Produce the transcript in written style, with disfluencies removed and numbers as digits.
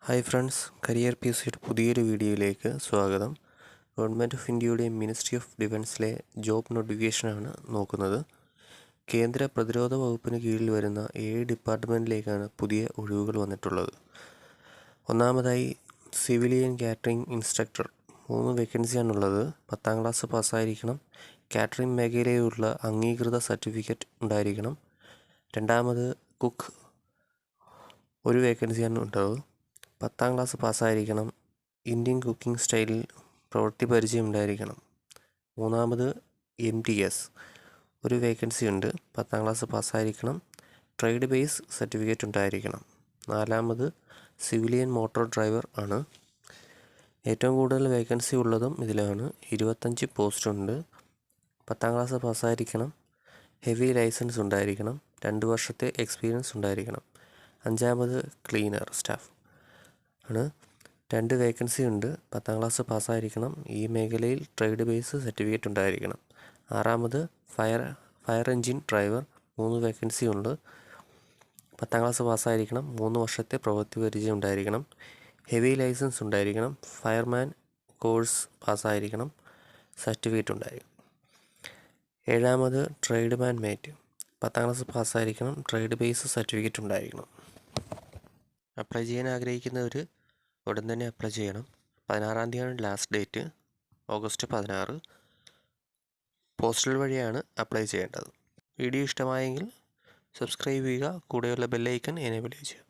Hi friends, career PCയുടെ പുതിയൊരു വീഡിയോയിലേക്ക് സ്വാഗതം. ഗവൺമെൻറ് ഓഫ് ഇന്ത്യയുടെ മിനിസ്ട്രി ഓഫ് ഡിഫൻസിലെ ജോബ് നോട്ടിഫിക്കേഷനാണ് നോക്കുന്നത്. കേന്ദ്ര പ്രതിരോധ വകുപ്പിന് കീഴിൽ വരുന്ന 7 ഡിപ്പാർട്ട്മെൻറ്റിലേക്കാണ് പുതിയ ഒഴിവുകൾ വന്നിട്ടുള്ളത്. ഒന്നാമതായി സിവിലിയൻ കാറ്ററിംഗ് ഇൻസ്ട്രക്ടർ 3 വേക്കൻസിയാണുള്ളത്. 10ാം ക്ലാസ് പാസ്സായിരിക്കണം. കാറ്ററിംഗ് മേഖലയിലുള്ള അംഗീകൃത സർട്ടിഫിക്കറ്റ് ഉണ്ടായിരിക്കണം. രണ്ടാമത് കുക്ക് 1 വേക്കൻസിയാണ് ഉണ്ടാവുക. 10ാം ക്ലാസ് പാസ്സായിരിക്കണം. ഇന്ത്യൻ കുക്കിംഗ് സ്റ്റൈലിൽ പ്രവൃത്തി പരിചയം ഉണ്ടായിരിക്കണം. മൂന്നാമത് MTS 1 വേക്കൻസി ഉണ്ട്. 10ാം ക്ലാസ് പാസ്സായിരിക്കണം. ട്രേഡ് ബേസ് സർട്ടിഫിക്കറ്റ് ഉണ്ടായിരിക്കണം. നാലാമത് സിവിലിയൻ മോട്ടോർ ഡ്രൈവർ ആണ്. ഏറ്റവും കൂടുതൽ വേക്കൻസി ഉള്ളതും ഇതിലാണ്. 25 പോസ്റ്റ് ഉണ്ട്. 10ാം ക്ലാസ് പാസ്സായിരിക്കണം. ഹെവി ലൈസൻസ് ഉണ്ടായിരിക്കണം. 2 വർഷത്തെ എക്സ്പീരിയൻസ് ഉണ്ടായിരിക്കണം. അഞ്ചാമത് ക്ലീനർ സ്റ്റാഫ് ആണ്. 2 വേക്കൻസി ഉണ്ട്. 10ാം ക്ലാസ് പാസ്സായിരിക്കണം. ഈ മേഖലയിൽ ട്രേഡ് ബേസ് സർട്ടിഫിക്കറ്റ് ഉണ്ടായിരിക്കണം. ആറാമത് ഫയർ എൻജിൻ ഡ്രൈവർ 3 വേക്കൻസി ഉണ്ട്. 10ാം ക്ലാസ് പാസ്സായിരിക്കണം. 3 വർഷത്തെ പ്രവൃത്തി പരിചയം ഉണ്ടായിരിക്കണം. ഹെവി ലൈസൻസ് ഉണ്ടായിരിക്കണം. ഫയർമാൻ കോഴ്സ് പാസ്സായിരിക്കണം. സർട്ടിഫിക്കറ്റ് ഉണ്ടായിരിക്കണം. ഏഴാമത് ട്രേഡ് മാൻ മേറ്റ് 10ാം ക്ലാസ് പാസ്സായിരിക്കണം. ട്രേഡ് ബേസ് സർട്ടിഫിക്കറ്റ് ഉണ്ടായിരിക്കണം. അപ്ലൈ ചെയ്യാൻ ആഗ്രഹിക്കുന്നവർ ഉടൻ തന്നെ അപ്ലൈ ചെയ്യണം. 16-ാം തീയതിയാണ് ലാസ്റ്റ് ഡേറ്റ്. ഓഗസ്റ്റ് 16. പോസ്റ്റൽ വഴിയാണ് അപ്ലൈ ചെയ്യേണ്ടത്. വീഡിയോ ഇഷ്ടമായെങ്കിൽ സബ്സ്ക്രൈബ് ചെയ്യുക. കൂടെയുള്ള ബെല്ലൈക്കൺ എനേബിൾ ചെയ്യുക.